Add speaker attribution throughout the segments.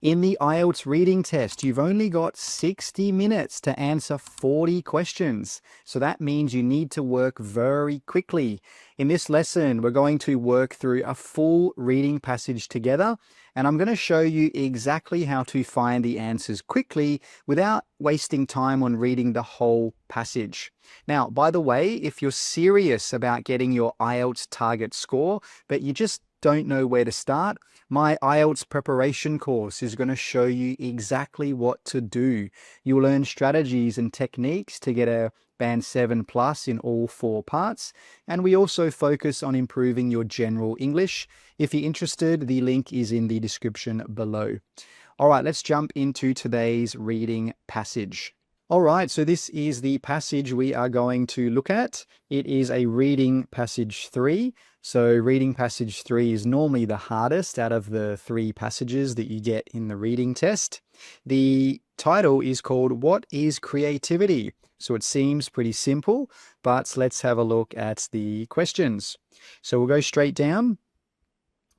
Speaker 1: In the IELTS reading test, you've only got 60 minutes to answer 40 questions. So that means you need to work very quickly. In this lesson, we're going to work through a full reading passage together, and I'm going to show you exactly how to find the answers quickly without wasting time on reading the whole passage. Now, by the way, if you're serious about getting your IELTS target score, but you just don't know where to start, my IELTS preparation course is going to show you exactly what to do. You'll learn strategies and techniques to get a Band 7 plus in all 4 parts, and we also focus on improving your general English. If you're interested, the link is in the description below. All right, let's jump into today's reading passage. All right, so this is the passage we are going to look at. It is a reading passage 3. So reading passage 3 is normally the hardest out of the 3 passages that you get in the reading test. The title is called What is Creativity? So it seems pretty simple, but let's have a look at the questions. So we'll go straight down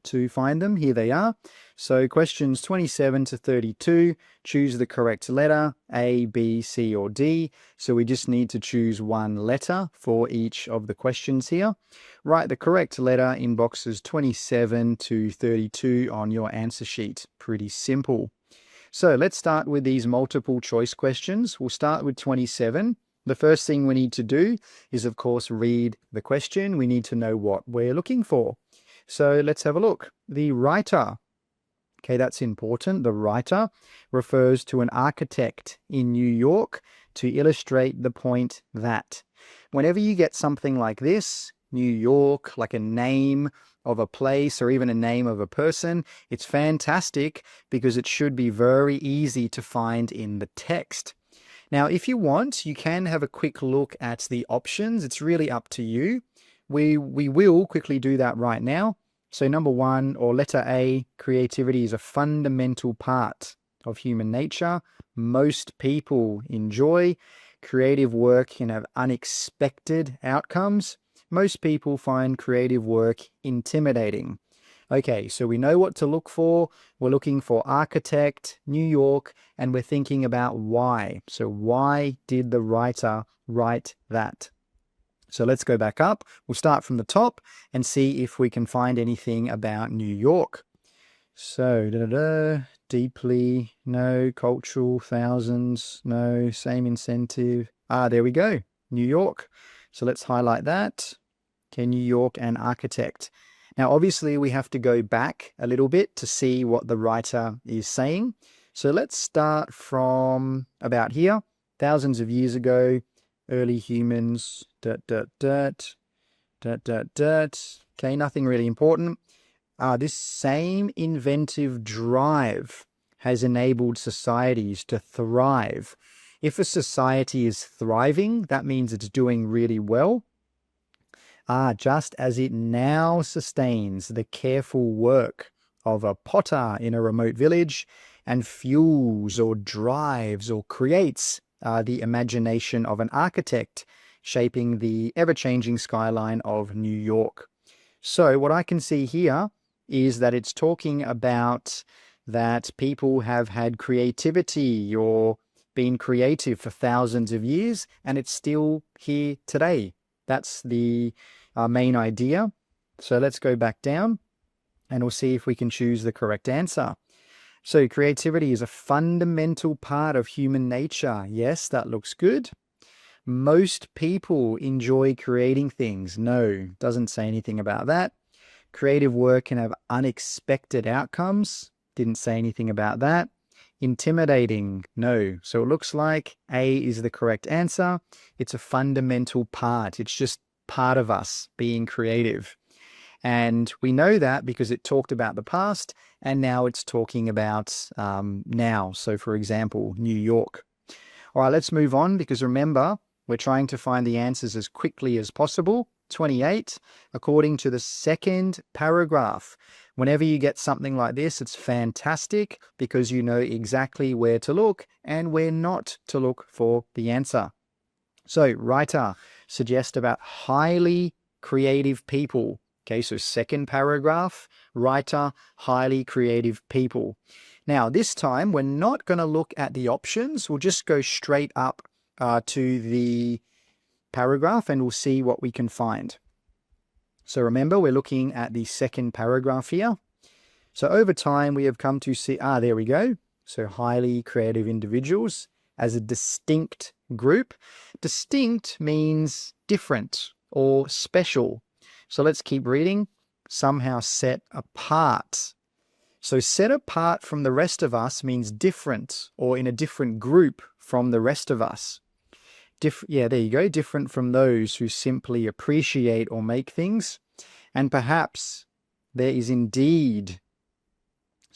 Speaker 1: to find them. Here they are. So questions 27 to 32, choose the correct letter, A, B, C, or D. So we just need to choose one letter for each of the questions here. Write the correct letter in boxes 27 to 32 on your answer sheet. Pretty simple. So let's start with these multiple choice questions. We'll start with 27. The first thing we need to do is, of course, read the question. We need to know what we're looking for. So let's have a look. The writer, okay, that's important. The writer refers to an architect in New York to illustrate the point that whenever you get something like this, New York, like a name of a place or even a name of a person, it's fantastic because it should be very easy to find in the text. Now, if you want, you can have a quick look at the options. It's really up to you. We will quickly do that right now. So number 1, or letter A, creativity is a fundamental part of human nature. Most people enjoy. Creative work can have unexpected outcomes. Most people find creative work intimidating. Okay, so we know what to look for. We're looking for architect, New York, and we're thinking about why. So why did the writer write that? So let's go back up. We'll start from the top and see if we can find anything about New York. So, deeply, no, cultural, thousands, no, same incentive. There we go, New York. So let's highlight that. Okay, New York and architect. Now, obviously, we have to go back a little bit to see what the writer is saying. So let's start from about here, thousands of years ago. Early humans, Okay, nothing really important. This same inventive drive has enabled societies to thrive. If a society is thriving, that means it's doing really well. Just as it now sustains the careful work of a potter in a remote village and fuels or drives or creates the imagination of an architect shaping the ever-changing skyline of New York. So what I can see here is that it's talking about that people have had creativity or been creative for thousands of years, and it's still here today. That's the main idea. So let's go back down and we'll see if we can choose the correct answer. So creativity is a fundamental part of human nature. Yes, that looks good. Most people enjoy creating things. No, doesn't say anything about that. Creative work can have unexpected outcomes. Didn't say anything about that. Intimidating. No. So it looks like A is the correct answer. It's a fundamental part. It's just part of us being creative. And we know that because it talked about the past and now it's talking about now. So for example, New York. All right, let's move on because remember, we're trying to find the answers as quickly as possible. 28, according to the second paragraph. Whenever you get something like this, it's fantastic because you know exactly where to look and where not to look for the answer. So writer suggests about highly creative people. Okay, so second paragraph, writer, highly creative people. Now, this time, we're not going to look at the options. We'll just go straight up to the paragraph and we'll see what we can find. So remember, we're looking at the second paragraph here. So over time, we have come to see, there we go. So highly creative individuals as a distinct group. Distinct means different or special. So let's keep reading. Somehow set apart. So set apart from the rest of us means different or in a different group from the rest of us. Yeah, there you go. Different from those who simply appreciate or make things. And perhaps there is indeed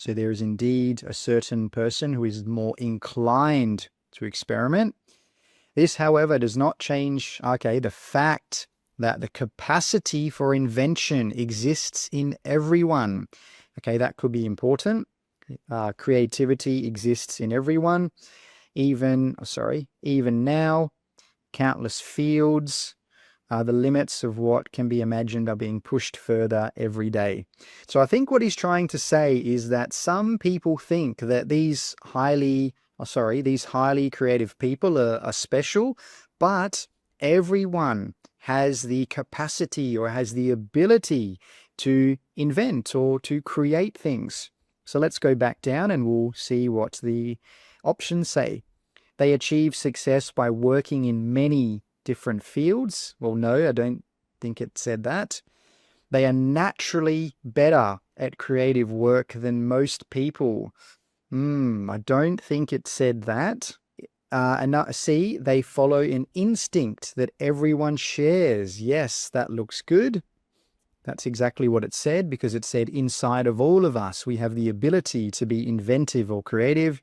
Speaker 1: a certain person who is more inclined to experiment. This, however, does not change, the fact that the capacity for invention exists in everyone. Okay, that could be important. Creativity exists in everyone. Even now, countless fields, the limits of what can be imagined are being pushed further every day. So I think what he's trying to say is that some people think that these highly creative people are special, but everyone has the capacity or has the ability to invent or to create things. So let's go back down and we'll see what the options say. They achieve success by working in many different fields. Well, no, I don't think it said that. They are naturally better at creative work than most people. I don't think it said that. See, they follow an instinct that everyone shares. Yes, that looks good. That's exactly what it said, because it said inside of all of us, we have the ability to be inventive or creative.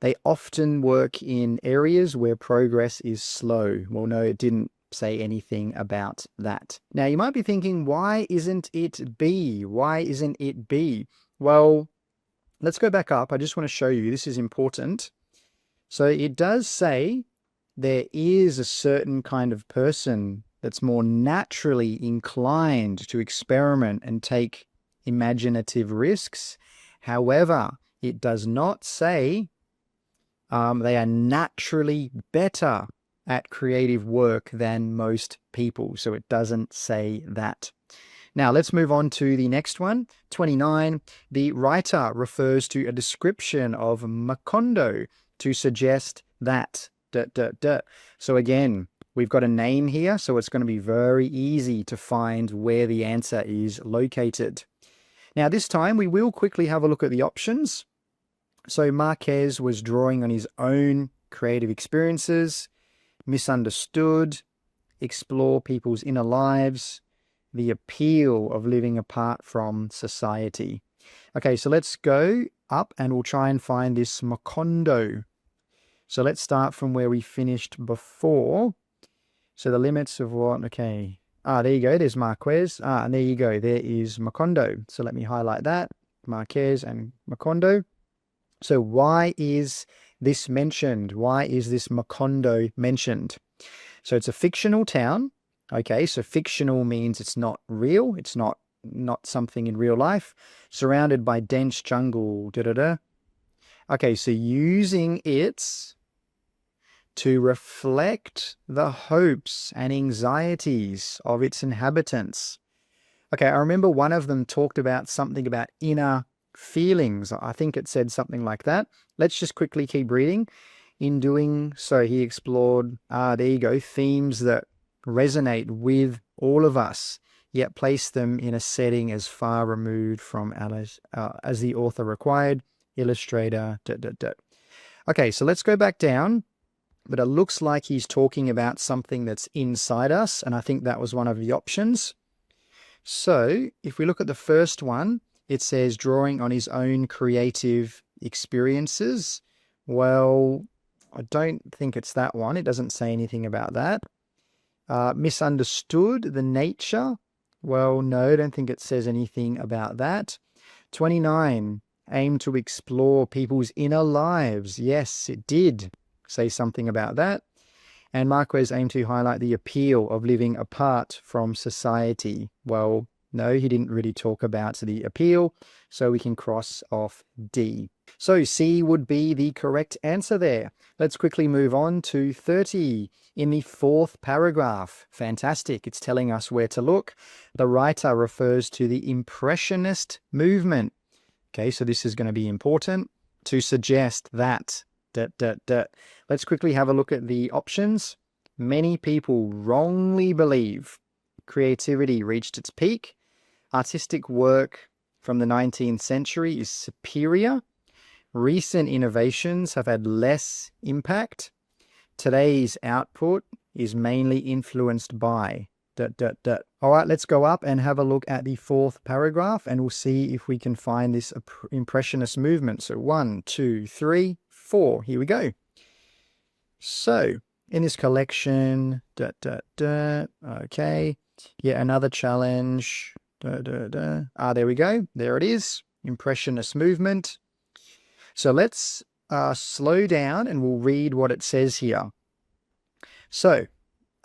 Speaker 1: They often work in areas where progress is slow. Well, no, it didn't say anything about that. Now, you might be thinking, why isn't it B? Why isn't it B? Well, let's go back up. I just want to show you. This is important. So it does say there is a certain kind of person that's more naturally inclined to experiment and take imaginative risks. However, it does not say they are naturally better at creative work than most people. So it doesn't say that. Now let's move on to the next one. 29. The writer refers to a description of Macondo to suggest that. So again, we've got a name here, so it's going to be very easy to find where the answer is located. Now this time we will quickly have a look at the options. So Marquez was drawing on his own creative experiences, misunderstood, explore people's inner lives, the appeal of living apart from society. Okay, so let's go up and we'll try and find this Macondo. So let's start from where we finished before. So the limits of what, okay. There you go, there's Marquez. And there you go, there is Macondo. So let me highlight that, Marquez and Macondo. So why is this mentioned? Why is this Macondo mentioned? So it's a fictional town. Okay, so fictional means it's not real. It's not something in real life. Surrounded by dense jungle. Okay, so using it to reflect the hopes and anxieties of its inhabitants. Okay, I remember one of them talked about something about inner feelings. I think it said something like that. Let's just quickly keep reading. In doing so, he explored, there you go, themes that resonate with all of us, yet place them in a setting as far removed from as the author required. Illustrator, Okay, so let's go back down. But it looks like he's talking about something that's inside us, and I think that was one of the options. So if we look at the first one, it says drawing on his own creative experiences. Well, I don't think it's that one. It doesn't say anything about that. Misunderstood the nature. Well, no, I don't think it says anything about that. 29, aim to explore people's inner lives. Yes, it did say something about that. And Marquez aimed to highlight the appeal of living apart from society. Well, no, he didn't really talk about the appeal, so we can cross off D. So C would be the correct answer there. Let's quickly move on to 30 in the fourth paragraph. Fantastic. It's telling us where to look. The writer refers to the Impressionist movement. Okay, so this is going to be important to suggest that. Let's quickly have a look at the options. Many people wrongly believe creativity reached its peak. Artistic work from the 19th century is superior. Recent innovations have had less impact. Today's output is mainly influenced by... All right, let's go up and have a look at the fourth paragraph, and we'll see if we can find this Impressionist movement. So 1, 2, 3, 4. Here we go. So in this collection, okay, yeah, another challenge. There we go. There it is. Impressionist movement. So let's slow down and we'll read what it says here. So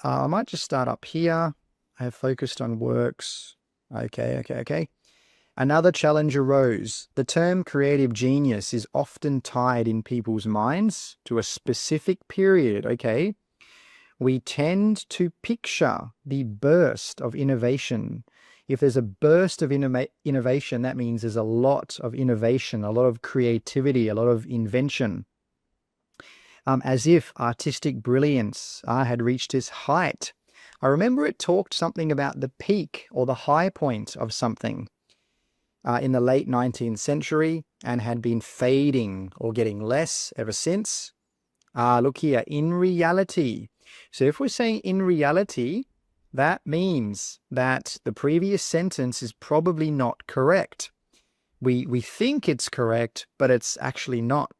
Speaker 1: I might just start up here. I have focused on works. Okay. Another challenge arose. The term creative genius is often tied in people's minds to a specific period. Okay. We tend to picture the burst of innovation. If there's a burst of innovation, that means there's a lot of innovation, a lot of creativity, a lot of invention. As if artistic brilliance had reached its height. I remember it talked something about the peak or the high point of something in the late 19th century and had been fading or getting less ever since. Look here, in reality. So if we're saying in reality, that means that the previous sentence is probably not correct. We think it's correct, but it's actually not.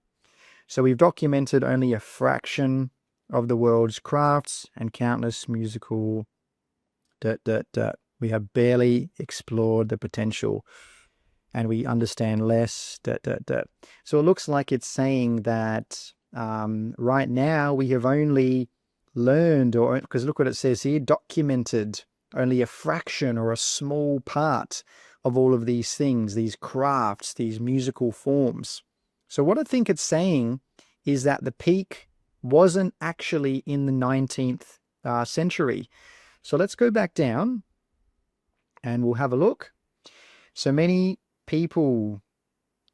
Speaker 1: So we've documented only a fraction of the world's crafts and countless musical... We have barely explored the potential and we understand less... So it looks like it's saying that right now we have only learned, or because look what it says here, documented only a fraction or a small part of all of these things, these crafts, these musical forms. So what I think it's saying is that the peak wasn't actually in the 19th century. So let's go back down and we'll have a look. So many people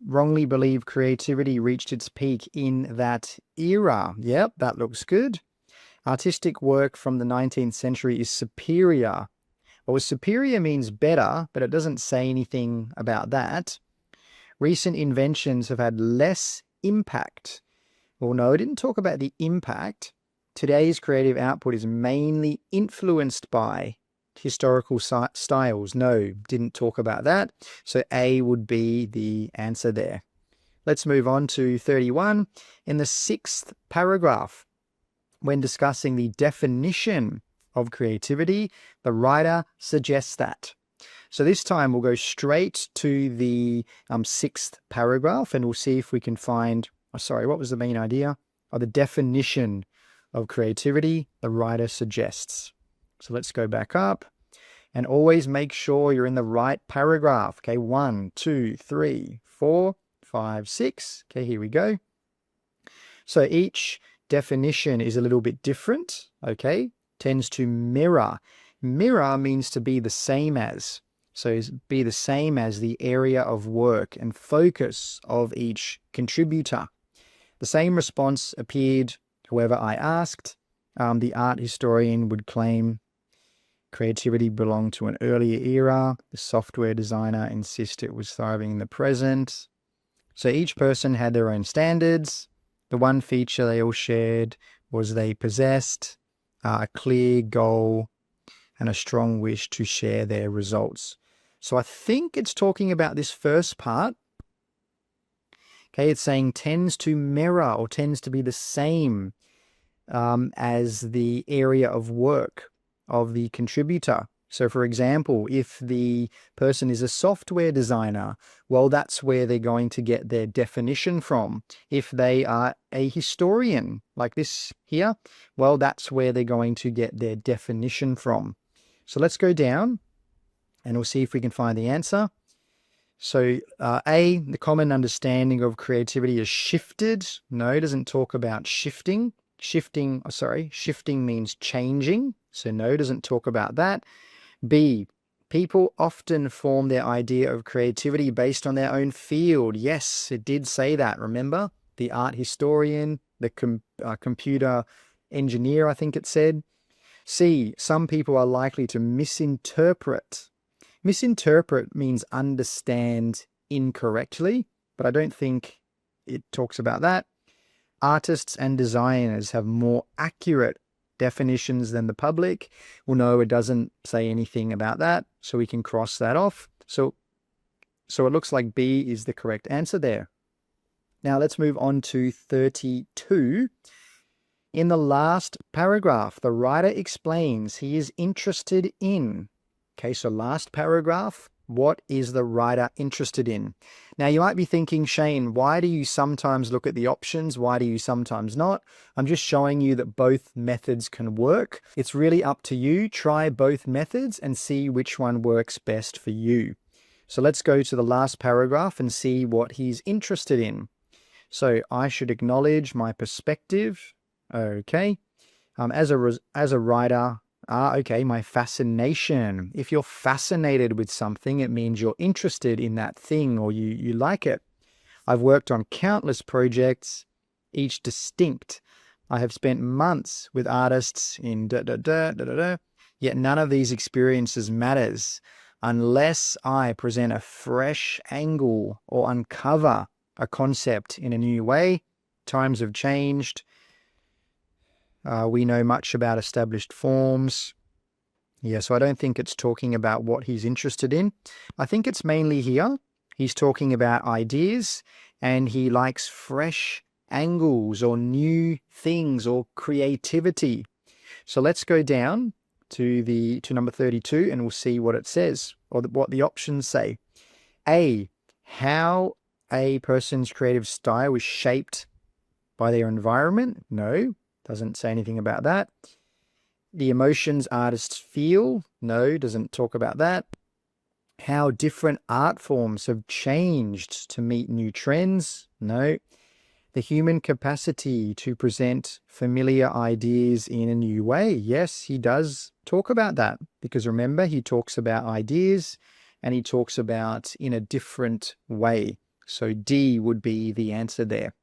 Speaker 1: wrongly believe creativity reached its peak in that era. Yep, that looks good. Artistic work from the 19th century is superior. Well, superior means better, but it doesn't say anything about that. Recent inventions have had less impact. Well, no, it didn't talk about the impact. Today's creative output is mainly influenced by historical styles. No, didn't talk about that. So A would be the answer there. Let's move on to 31. In the sixth paragraph, when discussing the definition of creativity, the writer suggests that. So this time we'll go straight to the sixth paragraph and we'll see if we can find, what was the main idea? The definition of creativity the writer suggests. So let's go back up and always make sure you're in the right paragraph. Okay, 1, 2, 3, 4, 5, 6. Okay, here we go. So each definition is a little bit different, okay? Tends to mirror. Mirror means to be the same as. So be the same as the area of work and focus of each contributor. The same response appeared, however, I asked. The art historian would claim creativity belonged to an earlier era. The software designer insists it was thriving in the present. So each person had their own standards. The one feature they all shared was they possessed a clear goal and a strong wish to share their results. So I think it's talking about this first part. Okay, it's saying tends to mirror or tends to be the same as the area of work of the contributor. So for example, if the person is a software designer, well, that's where they're going to get their definition from. If they are a historian, like this here, well, that's where they're going to get their definition from. So let's go down and we'll see if we can find the answer. So A, the common understanding of creativity is shifted. No, it doesn't talk about shifting. Shifting means changing. So no, it doesn't talk about that. B, people often form their idea of creativity based on their own field. Yes, it did say that, remember? The art historian, the computer engineer, I think it said. C, some people are likely to misinterpret. Misinterpret means understand incorrectly, but I don't think it talks about that. Artists and designers have more accurate definitions than the public. Well, no, it doesn't say anything about that, so we can cross that off. So it looks like B is the correct answer there. Now let's move on to 32. In the last paragraph, the writer explains he is interested in. Okay, so last paragraph, what is the writer interested in? Now, you might be thinking, Shane, why do you sometimes look at the options? Why do you sometimes not? I'm just showing you that both methods can work. It's really up to you. Try both methods and see which one works best for you. So let's go to the last paragraph and see what he's interested in. So I should acknowledge my perspective. Okay. As a writer, okay, my fascination. If you're fascinated with something, it means you're interested in that thing or you like it. I've worked on countless projects, each distinct. I have spent months with artists in yet none of these experiences matters unless I present a fresh angle or uncover a concept in a new way. Times have changed. We know much about established forms. Yeah, so I don't think it's talking about what he's interested in. I think it's mainly here. He's talking about ideas and he likes fresh angles or new things or creativity. So let's go down to number 32 and we'll see what it says or what the options say. A, how a person's creative style is shaped by their environment. No. Doesn't say anything about that. The emotions artists feel. No, doesn't talk about that. How different art forms have changed to meet new trends. No. The human capacity to present familiar ideas in a new way. Yes, he does talk about that because remember, he talks about ideas and he talks about in a different way. So D would be the answer there.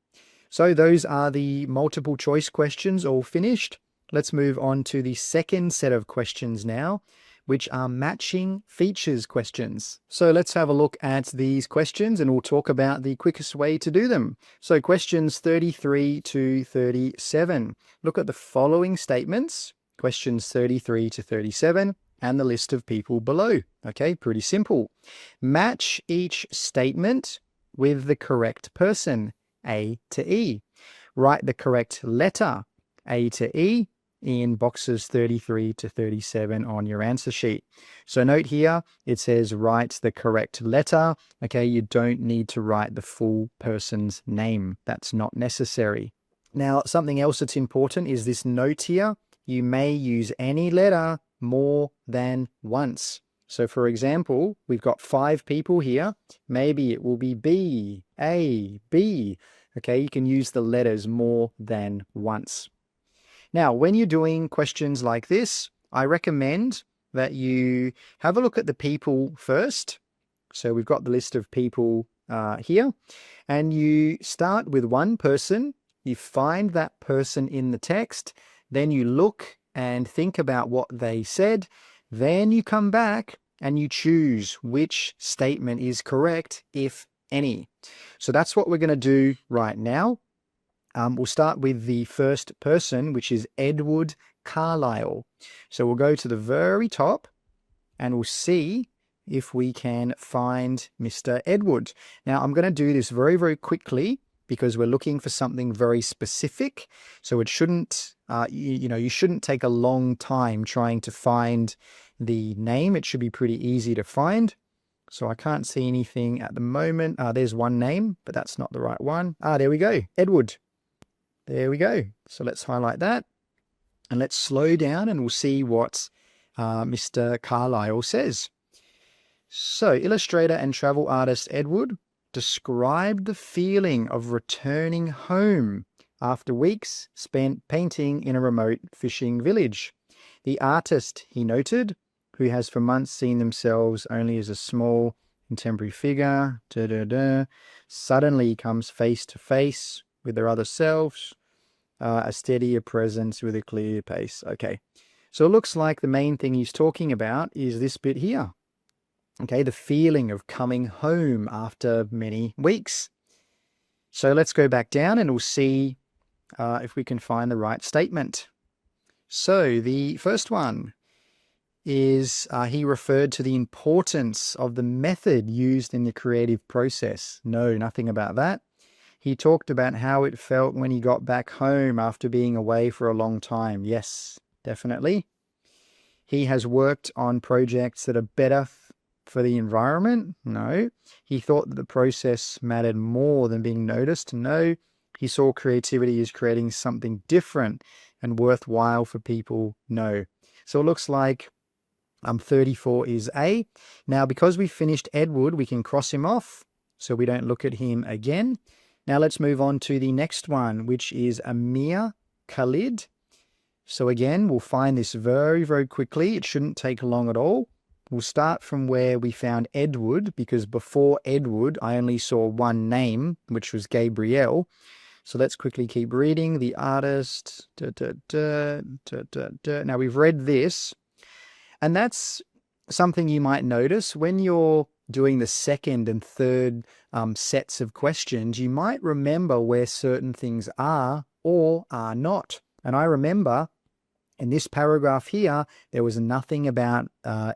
Speaker 1: So those are the multiple choice questions all finished. Let's move on to the second set of questions now, which are matching features questions. So let's have a look at these questions and we'll talk about the quickest way to do them. So questions 33 to 37. Look at the following statements, questions 33 to 37, and the list of people below. Okay, pretty simple. Match each statement with the correct person. A to E. Write the correct letter, A to E, in boxes 33 to 37 on your answer sheet. So note here, it says write the correct letter. Okay, you don't need to write the full person's name. That's not necessary. Now, something else that's important is this note here. You may use any letter more than once. So for example, we've got 5 people here. Maybe it will be B, A, B. Okay, you can use the letters more than once. Now, when you're doing questions like this, I recommend that you have a look at the people first. So we've got the list of people here, and you start with one person. You find that person in the text, then you look and think about what they said. Then you come back and you choose which statement is correct, if any. So that's what we're going to do right now. We'll start with the first person, which is Edward Carlisle. So we'll go to the very top and we'll see if we can find Mr. Edward. Now, I'm going to do this very, very quickly because we're looking for something very specific. So it shouldn't, you shouldn't take a long time trying to find the name. It should be pretty easy to find. So I can't see anything at the moment. There's one name, but that's not the right one. There we go. Edward. There we go. So let's highlight that. And let's slow down and we'll see what Mr. Carlisle says. So, illustrator and travel artist Edward described the feeling of returning home after weeks spent painting in a remote fishing village. The artist, he noted, who has for months seen themselves only as a small contemporary figure, suddenly comes face to face with their other selves, a steadier presence with a clear pace. Okay, so it looks like the main thing he's talking about is this bit here. Okay, the feeling of coming home after many weeks. So let's go back down and we'll see if we can find the right statement. So the first one is he referred to the importance of the method used in the creative process. No, nothing about that. He talked about how it felt when he got back home after being away for a long time. Yes, definitely. He has worked on projects that are better for the environment. No. He thought that the process mattered more than being noticed. No. He saw creativity as creating something different and worthwhile for people. No. So it looks like 34 is A. Now, because we finished Edward, we can cross him off so we don't look at him again. Now let's move on to the next one, which is Amir Khalid. So again, we'll find this very, very quickly. It shouldn't take long at all. We'll start from where we found Edward, because before Edward, I only saw one name, which was Gabriel. So let's quickly keep reading. The artist. Now we've read this, and that's something you might notice when you're doing the second and third sets of questions. You might remember where certain things are or are not. And I remember in this paragraph here, there was nothing about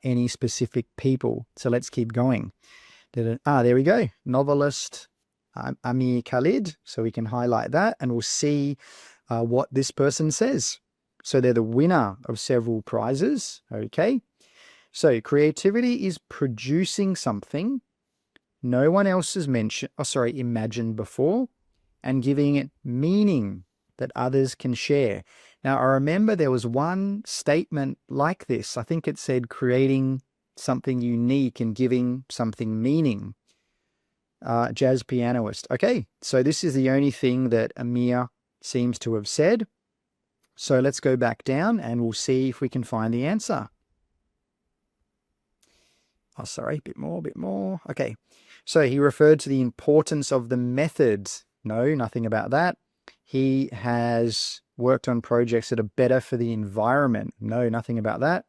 Speaker 1: any specific people. So let's keep going. There we go. Novelist Amir Khalid. So we can highlight that and we'll see what this person says. So they're the winner of several prizes. Okay. So creativity is producing something no one else has imagined before, and giving it meaning that others can share. Now, I remember there was one statement like this. I think it said creating something unique and giving something meaning. Jazz pianist. Okay, so this is the only thing that Amir seems to have said. So let's go back down and we'll see if we can find the answer. Oh, sorry, bit more. Okay, so he referred to the importance of the method. No, nothing about that. He has worked on projects that are better for the environment. No, nothing about that.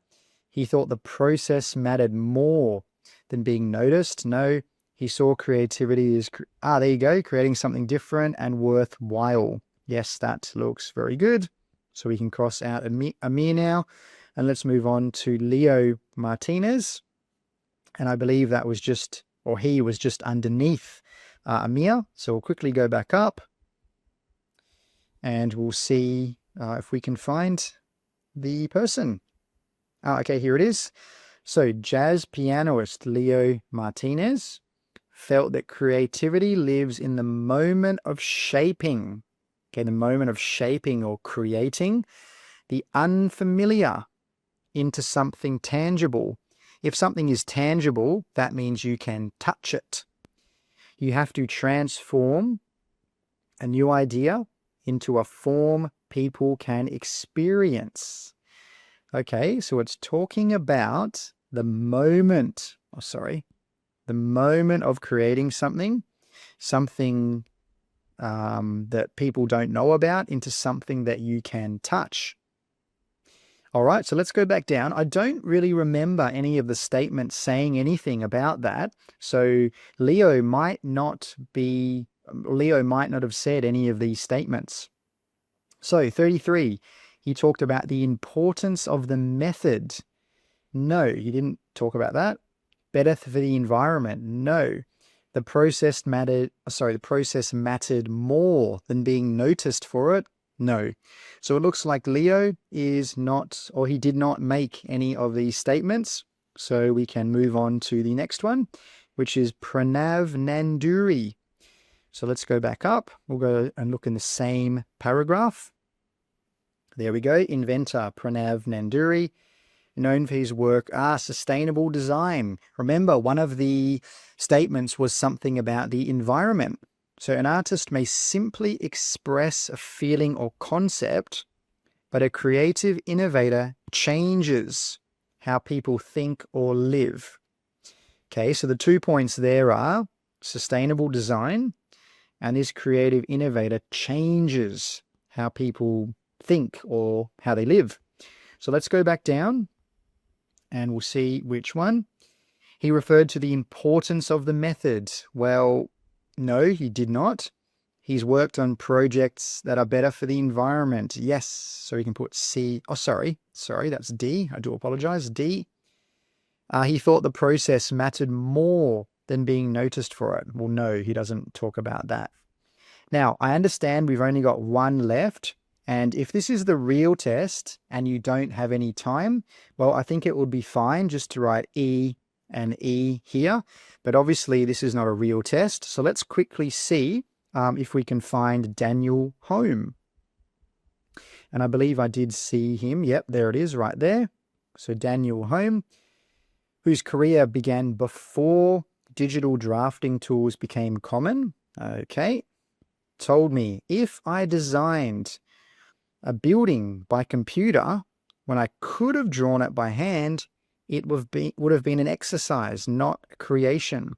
Speaker 1: He thought the process mattered more than being noticed. No, he saw creativity as, there you go, creating something different and worthwhile. Yes, that looks very good. So we can cross out Amir now. And let's move on to Leo Martinez. And I believe that was just, or he was just underneath Amir. So we'll quickly go back up. And we'll see if we can find the person. Okay, here it is. So jazz pianist Leo Martinez felt that creativity lives in the moment of shaping. Okay, the moment of shaping or creating the unfamiliar into something tangible. If something is tangible, that means you can touch it. You have to transform a new idea into a form people can experience. Okay, so it's talking about the moment, the moment of creating something that people don't know about into something that you can touch. All right, so let's go back down. I don't really remember any of the statements saying anything about that. So Leo might not have said any of these statements. So 33, he talked about the importance of the method. No, he didn't talk about that. Better for the environment. No. The process mattered more than being noticed for it. No. So it looks like Leo is not, or he did not make any of these statements. So we can move on to the next one, which is Pranav Nanduri. So let's go back up. We'll go and look in the same paragraph. There we go. Inventor Pranav Nanduri known for his work, sustainable design. Remember, one of the statements was something about the environment. So an artist may simply express a feeling or concept, but a creative innovator changes how people think or live. Okay, so the 2 points there are sustainable design, and this creative innovator changes how people think or how they live. So let's go back down and we'll see which one. He referred to the importance of the method. Well, no, he did not. He's worked on projects that are better for the environment. Yes, so he can put C. Oh, sorry, that's D. I do apologize, D. He thought the process mattered more than being noticed for it. Well, no, he doesn't talk about that. Now, I understand we've only got one left, and if this is the real test and you don't have any time, well, I think it would be fine just to write E and E here, but obviously this is not a real test, so let's quickly see if we can find Daniel Home. And I believe I did see him. Yep, there it is right there. So Daniel Home, whose career began before digital drafting tools became common. Okay. Told me if I designed a building by computer when I could have drawn it by hand, it would have been an exercise, not a creation.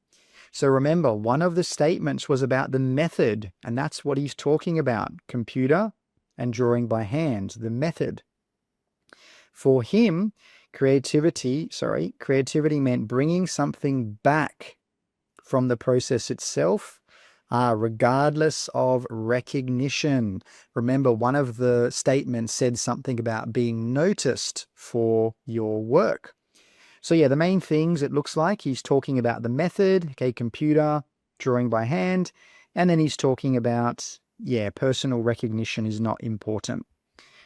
Speaker 1: So remember, one of the statements was about the method, and that's what he's talking about, computer and drawing by hand, the method. For him, creativity meant bringing something back from the process itself, regardless of recognition. Remember, one of the statements said something about being noticed for your work. So yeah, the main things, it looks like he's talking about the method, okay, computer, drawing by hand, and then he's talking about, yeah, personal recognition is not important.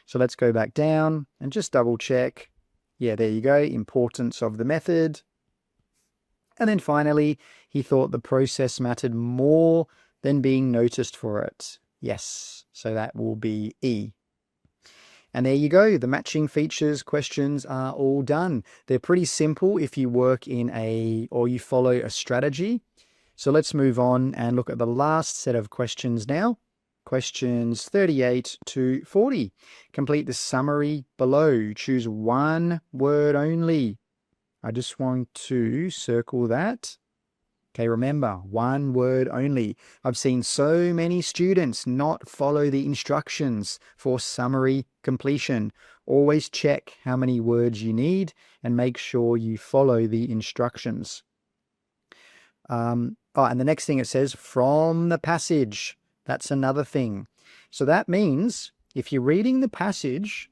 Speaker 1: So let's go back down and just double check. Yeah, there you go, importance of the method. And then finally, he thought the process mattered more than being noticed for it. Yes, so that will be E. And there you go. The matching features questions are all done. They're pretty simple if you work in or you follow a strategy. So let's move on and look at the last set of questions now. Questions 38 to 40. Complete the summary below. Choose one word only. I just want to circle that. Okay, remember, one word only. I've seen so many students not follow the instructions for summary completion. Always check how many words you need and make sure you follow the instructions. And the next thing it says, from the passage. That's another thing. So that means if you're reading the passage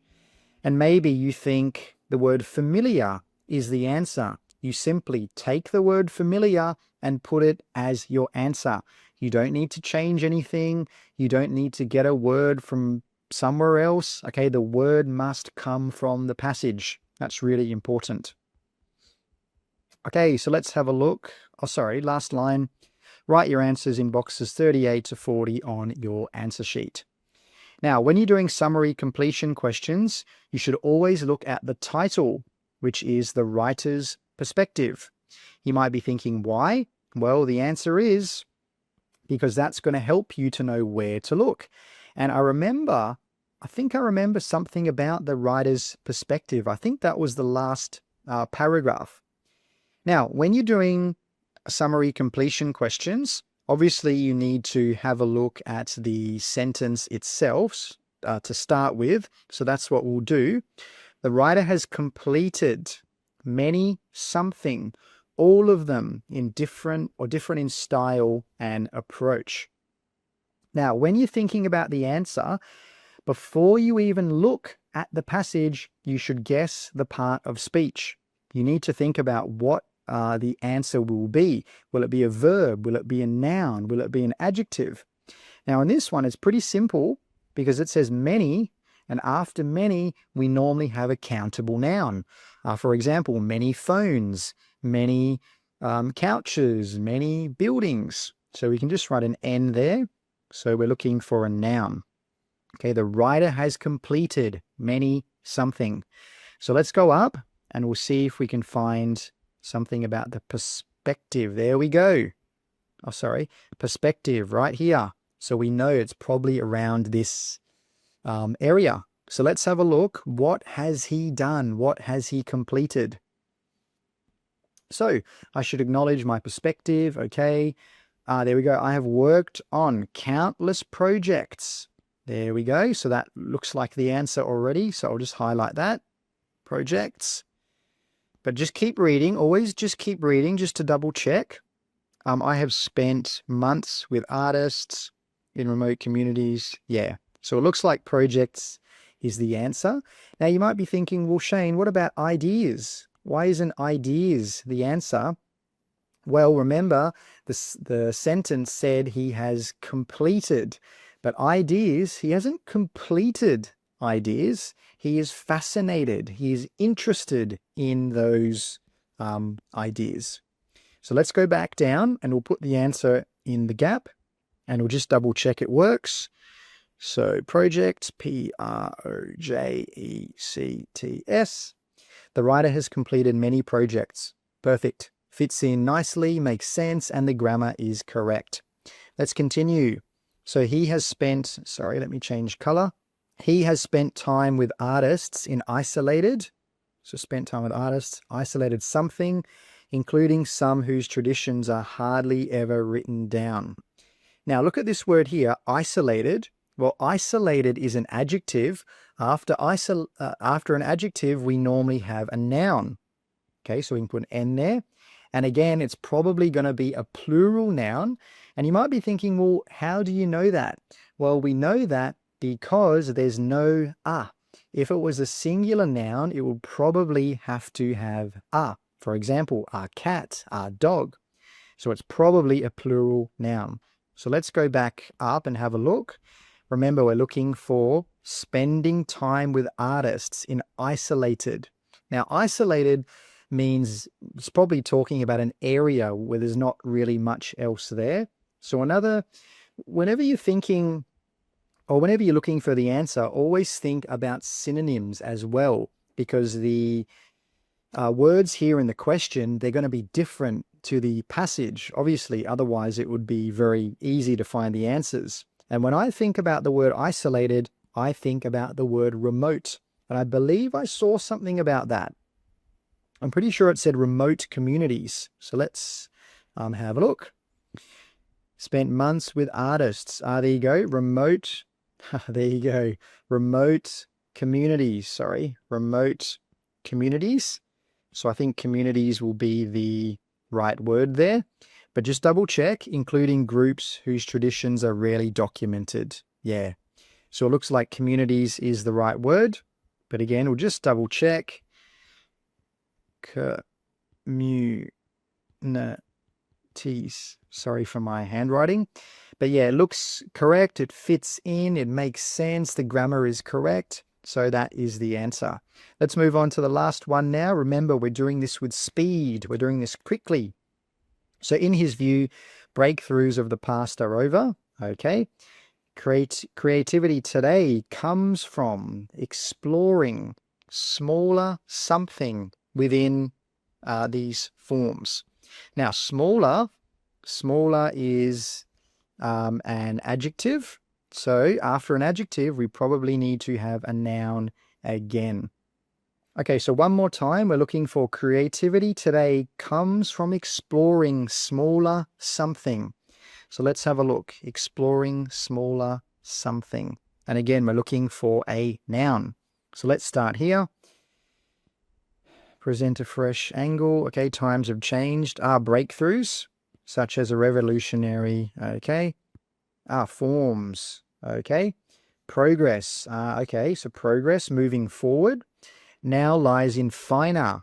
Speaker 1: and maybe you think the word familiar is the answer, you simply take the word familiar and put it as your answer. You don't need to change anything. You don't need to get a word from somewhere else. Okay, the word must come from the passage. That's really important. Okay, so let's have a look. Oh, sorry, last line. Write your answers in boxes 38 to 40 on your answer sheet. Now, when you're doing summary completion questions, you should always look at the title, which is the writer's perspective. You might be thinking, why? Well, the answer is because that's going to help you to know where to look. And I think I remember something about the writer's perspective. I think that was the last paragraph. Now, when you're doing summary completion questions, obviously you need to have a look at the sentence itself to start with. So that's what we'll do. The writer has completed many something, all of them in different in style and approach. Now, when you're thinking about the answer, before you even look at the passage, you should guess the part of speech. You need to think about what the answer will be. Will it be a verb? Will it be a noun? Will it be an adjective? Now, in this one, it's pretty simple because it says many, and after many, we normally have a countable noun. For example, many phones, many couches, many buildings. So we can just write an N there. So we're looking for a noun. Okay, the writer has completed many something. So let's go up and we'll see if we can find something about the perspective. There we go. Oh, sorry, perspective right here. So we know it's probably around this area. So let's have a look. What has he done? What has he completed? So I should acknowledge my perspective. Okay. There we go. I have worked on countless projects. There we go. So that looks like the answer already. So I'll just highlight that. Projects. But just keep reading. Always just keep reading just to double check. I have spent months with artists in remote communities. Yeah. So it looks like projects is the answer. Now you might be thinking, well, Shane, what about ideas? Why isn't ideas the answer? Well, remember, the sentence said he has completed, but ideas, he hasn't completed ideas. He is fascinated. He is interested in those ideas. So let's go back down and we'll put the answer in the gap and we'll just double check it works. So projects, projects. The writer has completed many projects. Perfect. Fits in nicely, makes sense, and the grammar is correct. Let's continue. So he has spent, sorry, let me change color. He has spent time with artists in isolated. So spent time with artists, isolated something, including some whose traditions are hardly ever written down. Now look at this word here, isolated. Well, isolated is an adjective. After an adjective, we normally have a noun. Okay, so we can put an N there. And again, it's probably going to be a plural noun. And you might be thinking, well, how do you know that? Well, we know that because there's no a. If it was a singular noun, it would probably have to have a. For example, our cat, our dog. So it's probably a plural noun. So let's go back up and have a look. Remember, we're looking for spending time with artists in isolated. Now, isolated means it's probably talking about an area where there's not really much else there. So whenever you're thinking or whenever you're looking for the answer, always think about synonyms as well, because the words here in the question, they're going to be different to the passage. Obviously, otherwise it would be very easy to find the answers. And when I think about the word isolated, I think about the word remote. And I believe I saw something about that. I'm pretty sure it said remote communities. So let's have a look. Spent months with artists. There you go. Remote. There you go. Remote communities. Sorry. Remote communities. So I think communities will be the right word there. But just double check, including groups whose traditions are rarely documented. Yeah. So it looks like communities is the right word. But again, we'll just double check. Communities. Sorry for my handwriting. But yeah, it looks correct. It fits in. It makes sense. The grammar is correct. So that is the answer. Let's move on to the last one now. Remember, we're doing this with speed. We're doing this quickly. So in his view, breakthroughs of the past are over. Okay. Creativity today comes from exploring smaller something within these forms. Now, smaller is an adjective. So after an adjective, we probably need to have a noun again. Okay, so one more time, we're looking for creativity today comes from exploring smaller something. So let's have a look. Exploring smaller something. And again, we're looking for a noun. So let's start here. Present a fresh angle. Okay, times have changed. Breakthroughs, such as a revolutionary. Okay. Forms. Okay. Progress. Okay, so progress, moving forward. Now lies in finer.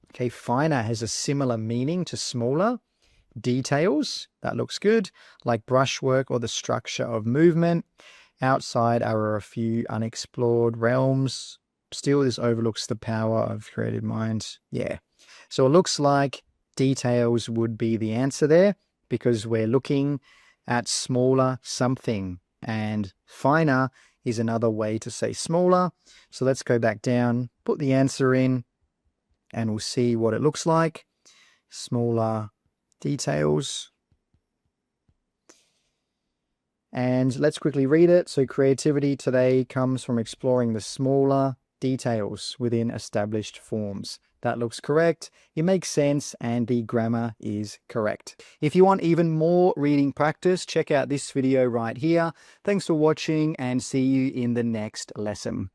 Speaker 1: Okay, finer has a similar meaning to smaller. Details, that looks good, like brushwork or the structure of movement. Outside are a few unexplored realms. Still, this overlooks the power of creative minds. Yeah. So it looks like details would be the answer there because we're looking at smaller something. And finer is another way to say smaller. So let's go back down, put the answer in. and we'll see what it looks like. Smaller details. And let's quickly read it. So creativity today comes from exploring the smaller details within established forms. That looks correct. It makes sense and the grammar is correct. If you want even more reading practice, check out this video right here. Thanks for watching and see you in the next lesson.